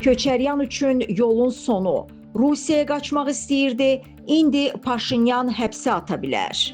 Köçəryan üçün yolun sonu. Rusiyaya qaçmaq istəyirdi, indi Paşinyan həbsə ata bilər.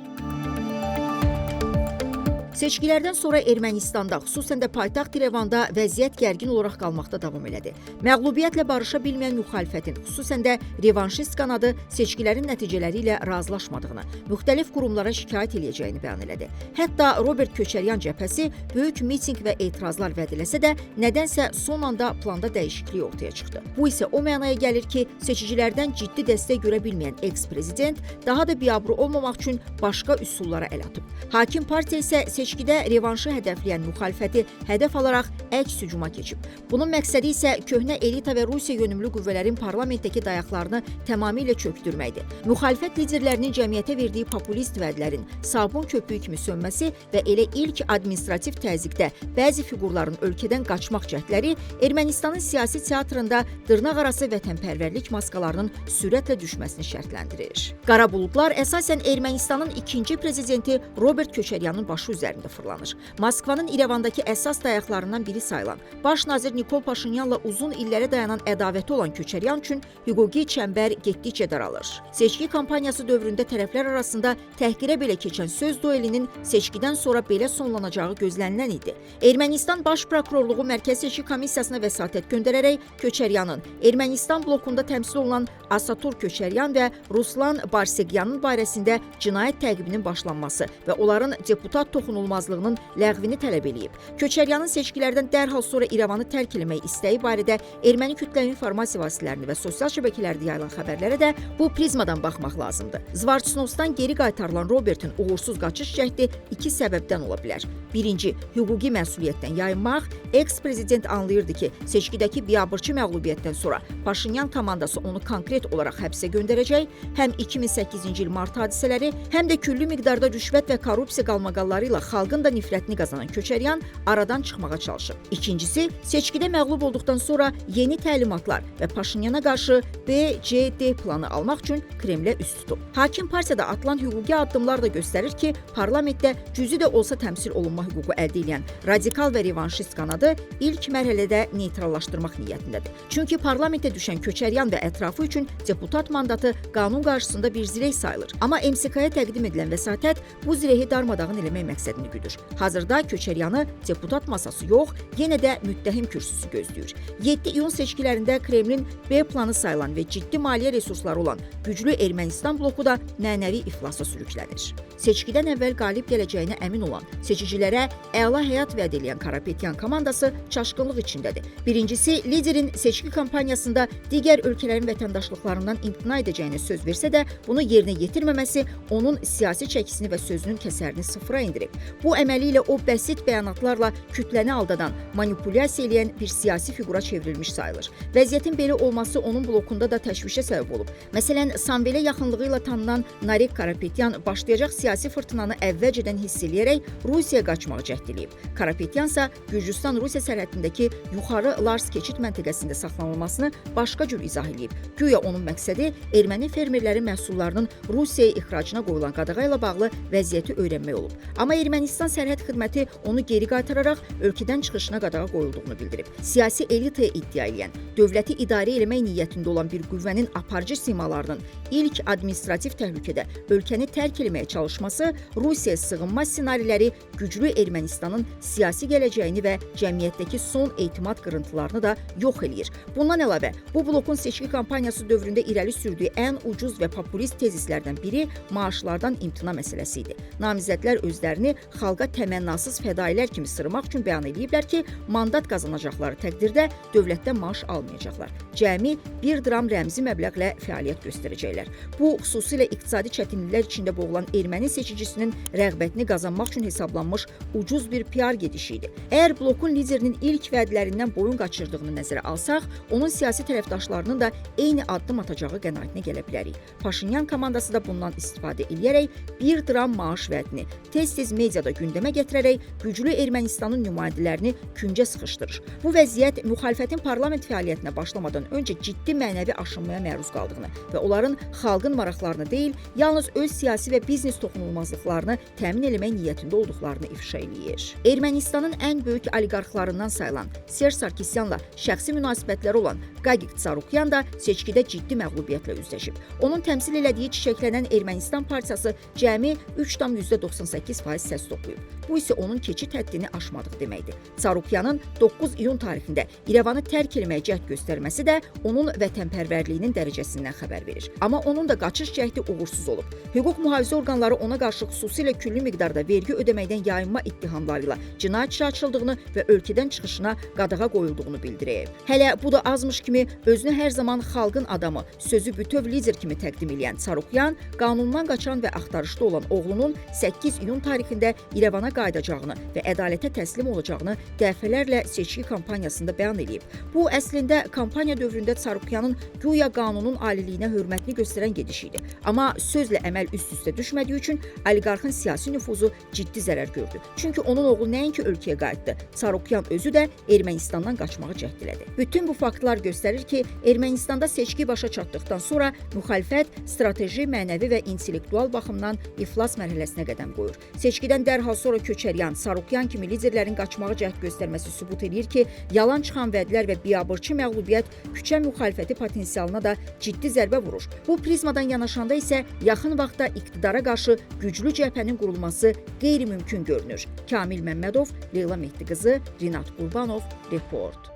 Seçkilərdən sonra Ermənistanda, xüsusən də paytaxt İrəvanda vəziyyət gərgin olaraq qalmaqda davam elədi. Məğlubiyyətlə barışa bilməyən müxalifətin, xüsusən də revanşist qanadı seçkilərin nəticələri ilə razılaşmadığını, müxtəlif qurumlara şikayət edəcəyini bəyan elədi. Hətta Robert Köçəryan cəbhəsi böyük mitinq və etirazlar vəd eləsə də, nədənsə son anda planda dəyişiklik ortaya çıxdı. Bu isə o mənaya gəlir ki, seçicilərdən ciddi dəstək görə bilməyən eks-prezident daha da biabru olmamaq üçün başqa üsullara əl atıb. Hakim partiya isə seçkidə revanşı hədəfləyən müxalifəti hədəf alaraq əks hücuma keçib. Bunun məqsədi isə köhnə elita və Rusiya yönümlü qüvvələrin parlamentdəki dayaqlarını tamamilə çökdürməkdir. Müxalifət liderlərinin cəmiyyətə verdiyi populist vədlərin sabun köpüyü kimi sönməsi və elə ilk administrativ təzyiqdə bəzi fiqurların ölkədən qaçmaq cəhdləri Ermənistanın siyasi teatrında dırnaqarası vətənpərvərlik maskalarının sürətlə düşməsini şərtləndirir. Qara buludlar əsasən Ermənistanın ikinci prezidenti Robert Köçəryanın başı üzərində fırlanır. Moskvanın İrəvandakı əsas dayaqlarından biri sayılan baş nazir Nikol Paşinyanla uzun illərə dayanan ədavəti olan Köçəryan üçün hüquqi çəmbər getdikcə daralır. Seçki kampaniyası dövründə tərəflər arasında təhqirə belə keçən söz duelinin seçkidən sonra belə sonlanacağı gözlənilən idi. Ermənistan Baş Prokurorluğu Mərkəzi Seçki Komissiyasına vəsatət göndərərək Köçəryanın Ermənistan blokunda təmsil olunan Asatur Köçəryan və Ruslan Barsegyanın barəsində cinayət təqibinin başlanması və onların deputat toxunulmazlığının ləğvini tələb edib. Köçəryanın seçkilərdən dərhal sonra İrəvanı tərk etmək istəyi barədə erməni kütləvi informasiya vasitələrini və sosial şəbəkələrdə yayılan xəbərlərə də bu prizmadan baxmaq lazımdır. Zvarçnovdan geri qaytarılan Robertin uğursuz qaçış cəhdi iki səbəbdən ola bilər. Birinci, hüquqi məsuliyyətdən yayınmaq. Eks-prezident anlayırdı ki, seçkidəki biabırçı məğlubiyyətdən sonra Paşinyan komandası onu konkret olaraq həbsə göndərəcək. Həm 2008-ci il mart hadisələri, həm də küllü miqdarda rüşvət və korrupsiya qalmaqalları ilə xalqın da nifrətini qazanan Köçəryan aradan çıxmağa çalışıb. İkincisi, seçkidə məğlub olduqdan sonra yeni təlimatlar və Paşinyana qarşı BCD planı almaq üçün Kremlə üst tutub. Hakim partiyada atılan hüquqi addımlar da göstərir ki, parlamentdə cüzi də olsa təmsil olunma hüququ əldə edən radikal və revanşist qanadı ilk mərhələdə neytrallaşdırmaq niyyətindədir. Çünki parlamentə düşən Köçəryan və ətrafı üçün deputat mandatı qanun qarşısında bir zireh sayılır. Amma MSK-ya təqdim edilən vəsatət bu zirehi darmadağın eləmək məqsədini güdür. Hazırda Köçəryanı deputat masası yox, yenə də müttəhim kürsüsü gözləyir. 7 iyun seçkilərində Kremlin B planı sayılan və ciddi maliyyə resursları olan güclü Ermənistan bloku da mənəvi iflasa sürüklənir. Seçkidən əvvəl qalib gələcəyinə əmin olan, seçicilərə əla həyat vəd edən Karapetyan komandası çaşqınlıq içindədir. Birincisi, liderin seçki kampaniyasında digər ölkələrin vətəndaşlıqlarından imtina edəcəyini söz versə də, bunu yerinə yetirməməsi onun siyasi çəkisini və sözünün kəsərini sıfıra indirib. Bu əməli ilə o bəsit bəyanatlarla kütləni aldadan, manipulyasiya edən bir siyasi fiqura çevrilmiş sayılır. Vəziyyətin belə olması onun blokunda da təşvişə səbəb olub. Məsələn, Samvelə yaxınlığı ilə tanınan Narek Karapetyan başlayacaq siyasi fırtınanı əvvəlcədən hiss eləyərək Rusiyaya qaçmağı cəhd edib. Karapetyan isə Gürcüstan-Rusiya sərhədindəki yuxarı Lars keçid məntəqəsində saxlanılmasını başqa cür izah edib. Güya onun məqsədi erməni fermerlərin məhsullarının Rusiyaya ixracına qoyulan qadağa ilə bağlı vəziyyəti öyrənmək olub. Amma Ermənistan sərhəd xidməti onu geri qaytararaq ölkədən çıxışına qadağa qoyulduğunu bildirib. Siyasi elitaya iddia edən, dövləti idarə etmək niyyətində olan bir qüvvənin aparıcı simalarının ilk administrativ təhlükədə ölkəni tərk etməyə çalışması Rusiyaya sığınma ssenariləri güclü Ermənistanın siyasi gələcəyini və cəmiyyətdəki son etimad qırıntılarını da yox eləyir. Bundan əlavə, bu blokun seçki kampaniyası dövründə irəli sürdüyü ən ucuz və populist tezislərdən biri maaşlardan imtina məsələsi idi. Namizədlər özlərini xalqa təmənnasız fədailər kimi sırmaq üçün bəyan ediblər ki, mandat qazanacaqları təqdirdə dövlətdən maaş almayacaqlar. Cəmi 1 dram rəmzi məbləğlə fəaliyyət göstərəcəklər. Bu, xüsusilə iqtisadi çətinliklər içində boğulan erməni seçicisinin rəğbətini qazanmaq üçün hesablanmış ucuz bir PR gedişi idi. Əgər blokun liderinin ilk vədlərindən boyun qaçırdığını nəzərə alsaq, onun siyasi tərəfdaşlarının da eyni addım atacağı qənaətinə gələ bilərik. Paşinyan komandası da bundan istifadə edərək 1 dram maaş vədini tez-tez mediada mediyada gündəmə gətirərək güclü Ermənistanın nümayəndələrini küncə sıxışdırır. Bu vəziyyət müxalifətin parlament fəaliyyətinə başlamadan öncə ciddi mənəvi aşınmaya məruz qaldığını və onların xalqın maraqlarını deyil, yalnız öz siyasi və biznes toxunulmazlıqlarını təmin etmək niyyətində olduqlarını ifşa eləyir. Ermənistanın ən böyük oliqarxlarından sayılan Serj Sarkisyanla şəxsi münasibətləri olan Qaqiq Tsarukyan da seçkidə ciddi məğlubiyyətlə üzləşib. Onun təmsil elədiyi çiçəklənən Ermənistan partiyası cəmi 3,98% səs toplayıb. Bu isə onun keçid həddini aşmadığı deməkdir. Tsarukyanın 9 iyun tarixində İrəvanı tərk etməyə cəhd göstərməsi də onun vətənpərvərliyinin dərəcəsindən xəbər verir. Amma onun da qaçış cəhdi uğursuz olub. Hüquq mühafizə orqanları ona qarşı xüsusilə külli miqdarda vergi ödəməkdən yayınma ittihamları ilə cinayət işi açıldığını və ölkədən çıxışına qadağa qoyulduğunu bildirib. Hələ bu da azmış kimi özünü hər zaman xalqın adamı, sözü bütöv lider kimi təqdim edən Tsarukyan qanundan qaçan və axtarışda olan oğlunun 8 iyun tarixində İrəvana qayıdacağını və ədalətə təslim olacağını dəfələrlə seçki kampaniyasında bəyan edib. Bu əslində kampaniya dövründə Tsarukyanın güya qanunun aliliyinə hörmətini göstərən gedişi idi. Amma sözlə əməl üst-üstə düşmədiyi üçün oliqarxın siyasi nüfuzu ciddi zərər gördü. Çünki onun oğlu nəinki ölkəyə qayıtdı, Tsarukyan özü də Ermənistandan qaçmağı cəhd elədi. Bütün bu faktlar göstərir ki, Ermənistanda seçki başa çatdıqdan sonra müxalifət strateji, mənəvi və intellektual baxımdan iflas mərhələsinə qədəm qoyur. Seçkidən dərhal sonra köçəryan Tsarukyan kimi liderlərin qaçmağı cəhd göstərməsi sübut edir ki, yalan çıxan vədlər və biabırçı məğlubiyyət küçə müxalifəti potensialına da ciddi zərbə vurur. Bu prizmadan yanaşanda isə yaxın vaxtda iqtidara qarşı güclü cəbhənin qurulması qeyri-mümkün görünür. Kamil Məmmədov, Leyla Mehdi qızı, Rinat Qurbanov, Report.